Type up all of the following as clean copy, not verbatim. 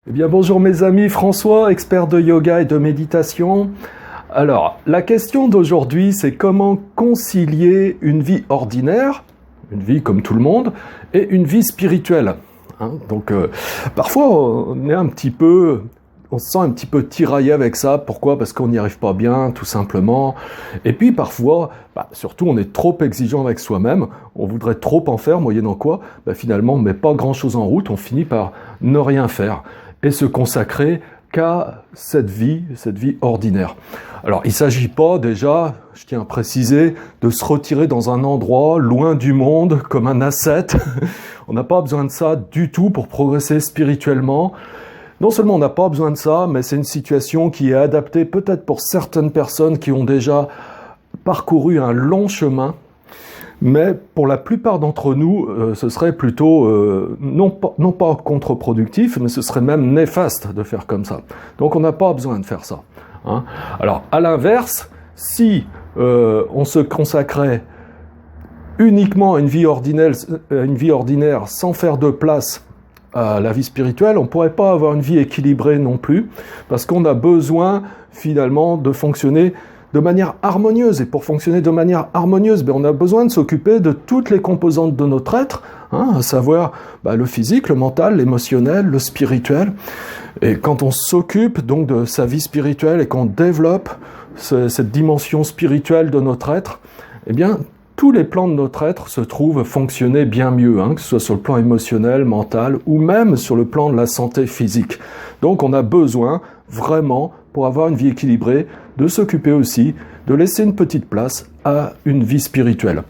Eh bien bonjour mes amis, François, expert de yoga et de méditation. Alors, la question d'aujourd'hui, c'est comment concilier une vie ordinaire, une vie comme tout le monde, et une vie spirituelle. Donc, parfois, on se sent un petit peu tiraillé avec ça. Pourquoi ? Parce qu'on n'y arrive pas bien, tout simplement. Et puis parfois, surtout, on est trop exigeant avec soi-même. On voudrait trop en faire, moyennant quoi, finalement, on ne met pas grand-chose en route. On finit par ne rien faire et se consacrer qu'à cette vie ordinaire. Alors, il ne s'agit pas déjà, je tiens à préciser, de se retirer dans un endroit loin du monde, comme un ascète. On n'a pas besoin de ça du tout pour progresser spirituellement. Non seulement on n'a pas besoin de ça, mais c'est une situation qui est adaptée peut-être pour certaines personnes qui ont déjà parcouru un long chemin. Mais pour la plupart d'entre nous, ce serait plutôt, non pas contre-productif, mais ce serait même néfaste de faire comme ça. Donc on n'a pas besoin de faire ça. Alors, à l'inverse, si on se consacrait uniquement à une vie ordinaire sans faire de place à la vie spirituelle, on ne pourrait pas avoir une vie équilibrée non plus, parce qu'on a besoin finalement de fonctionner de manière harmonieuse. Et pour fonctionner de manière harmonieuse, on a besoin de s'occuper de toutes les composantes de notre être, à savoir le physique, le mental, l'émotionnel, le spirituel. Et quand on s'occupe donc de sa vie spirituelle et qu'on développe cette dimension spirituelle de notre être, eh bien, tous les plans de notre être se trouvent fonctionner bien mieux, que ce soit sur le plan émotionnel, mental, ou même sur le plan de la santé physique. Donc on a besoin vraiment, pour avoir une vie équilibrée, de s'occuper aussi, de laisser une petite place à une vie spirituelle.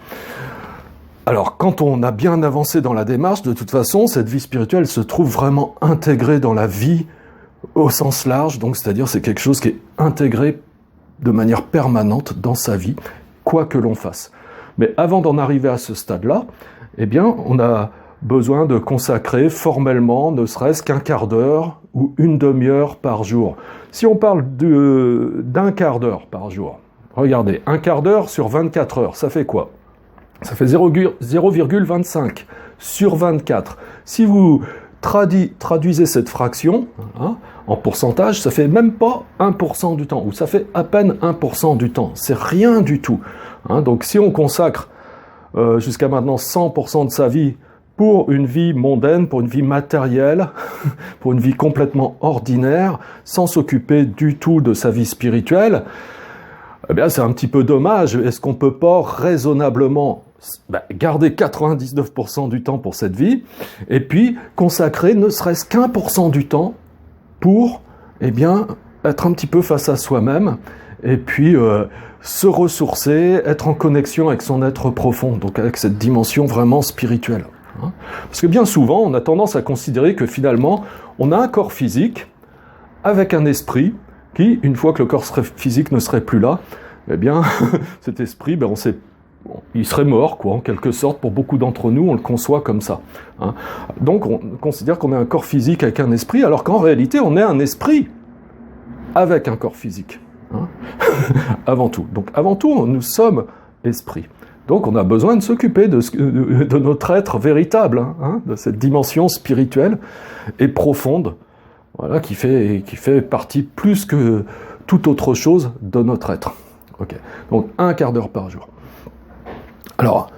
Alors, quand on a bien avancé dans la démarche, de toute façon, cette vie spirituelle se trouve vraiment intégrée dans la vie au sens large, donc c'est-à-dire c'est quelque chose qui est intégré de manière permanente dans sa vie, quoi que l'on fasse. Mais avant d'en arriver à ce stade-là, eh bien, on a besoin de consacrer formellement, ne serait-ce qu'un quart d'heure ou une demi-heure par jour. Si on parle d'un quart d'heure par jour, regardez, un quart d'heure sur 24 heures, ça fait quoi ? Ça fait 0,25 sur 24. Si vous traduisez cette fraction en pourcentage, ça fait même pas 1% du temps, ou ça fait à peine 1% du temps. C'est rien du tout. Donc si on consacre jusqu'à maintenant 100% de sa vie pour une vie mondaine, pour une vie matérielle, pour une vie complètement ordinaire, sans s'occuper du tout de sa vie spirituelle, eh bien c'est un petit peu dommage. Est-ce qu'on peut pas raisonnablement garder 99% du temps pour cette vie, et puis consacrer ne serait-ce qu'1% du temps pour, être un petit peu face à soi-même, et puis se ressourcer, être en connexion avec son être profond, donc avec cette dimension vraiment spirituelle. Parce que bien souvent, on a tendance à considérer que finalement, on a un corps physique avec un esprit qui, une fois que le corps physique ne serait plus là, eh bien, cet esprit, il serait mort, en quelque sorte. Pour beaucoup d'entre nous, on le conçoit comme ça. Donc, on considère qu'on a un corps physique avec un esprit, alors qu'en réalité, on est un esprit avec un corps physique. Avant tout. Donc, avant tout, nous sommes esprit. Donc on a besoin de s'occuper de notre être véritable, de cette dimension spirituelle et profonde, qui fait partie plus que toute autre chose de notre être. Okay. Donc un quart d'heure par jour. Alors,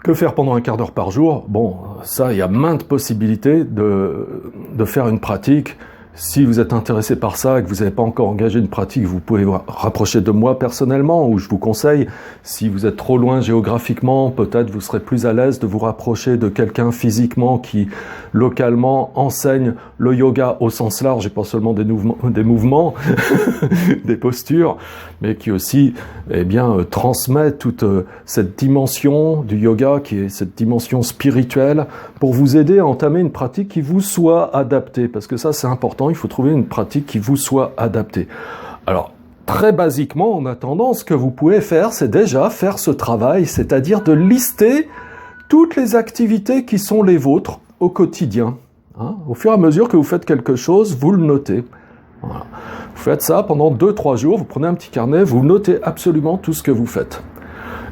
que faire pendant un quart d'heure par jour ? Bon, ça, il y a maintes possibilités de faire une pratique. Si vous êtes intéressé par ça et que vous n'avez pas encore engagé une pratique, vous pouvez vous rapprocher de moi personnellement, ou je vous conseille, si vous êtes trop loin géographiquement, peut-être vous serez plus à l'aise de vous rapprocher de quelqu'un physiquement qui, localement, enseigne le yoga au sens large, et pas seulement des mouvements, des postures, mais qui aussi, transmet toute cette dimension du yoga, qui est cette dimension spirituelle, pour vous aider à entamer une pratique qui vous soit adaptée, parce que ça, c'est important. Il faut trouver une pratique qui vous soit adaptée. Alors, très basiquement, on a tendance, ce que vous pouvez faire, c'est déjà faire ce travail, c'est-à-dire de lister toutes les activités qui sont les vôtres au quotidien. Au fur et à mesure que vous faites quelque chose, vous le notez. Voilà. Vous faites ça pendant 2-3 jours, vous prenez un petit carnet, vous notez absolument tout ce que vous faites.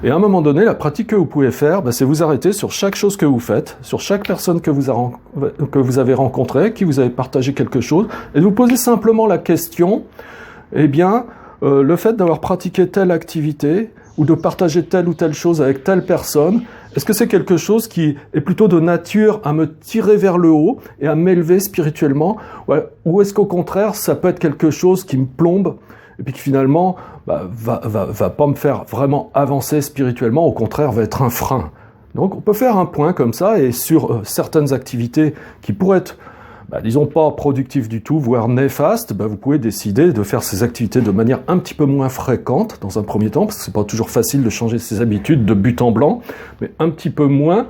Et à un moment donné, la pratique que vous pouvez faire, c'est vous arrêter sur chaque chose que vous faites, sur chaque personne que vous avez rencontrée, qui vous avez partagé quelque chose, et de vous poser simplement la question, eh bien, le fait d'avoir pratiqué telle activité, ou de partager telle ou telle chose avec telle personne, est-ce que c'est quelque chose qui est plutôt de nature à me tirer vers le haut et à m'élever spirituellement, ou est-ce qu'au contraire, ça peut être quelque chose qui me plombe et puis qui finalement va pas me faire vraiment avancer spirituellement, au contraire va être un frein. Donc on peut faire un point comme ça, et sur certaines activités qui pourraient être disons pas productif du tout, voire néfaste, vous pouvez décider de faire ces activités de manière un petit peu moins fréquente dans un premier temps, parce que c'est pas toujours facile de changer ses habitudes de but en blanc, mais un petit peu moins,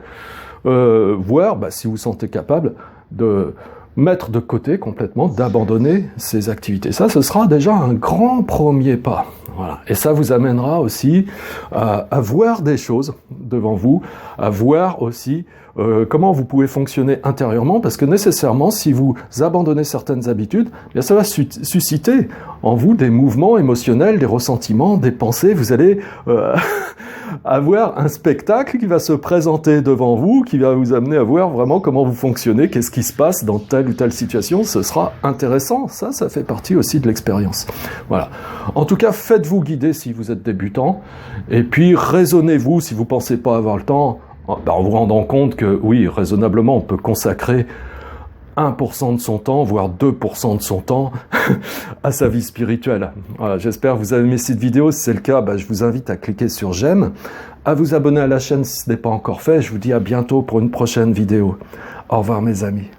voire, si vous vous sentez capable, de mettre de côté complètement, d'abandonner ces activités. Ça, ce sera déjà un grand premier pas. Voilà. Et ça vous amènera aussi à voir des choses devant vous, à voir aussi comment vous pouvez fonctionner intérieurement, parce que nécessairement, si vous abandonnez certaines habitudes, ça va susciter en vous des mouvements émotionnels, des ressentiments, des pensées. Vous allez avoir un spectacle qui va se présenter devant vous, qui va vous amener à voir vraiment comment vous fonctionnez, qu'est-ce qui se passe dans telle ou telle situation. Ce sera intéressant. Ça fait partie aussi de l'expérience. Voilà. En tout cas, faites-vous guider si vous êtes débutant, et puis raisonnez-vous si vous pensez pas avoir le temps, en vous rendant compte que oui, raisonnablement, on peut consacrer 1% de son temps, voire 2% de son temps à sa vie spirituelle. Voilà, j'espère que vous avez aimé cette vidéo. Si c'est le cas, je vous invite à cliquer sur j'aime, à vous abonner à la chaîne si ce n'est pas encore fait. Je vous dis à bientôt pour une prochaine vidéo. Au revoir mes amis.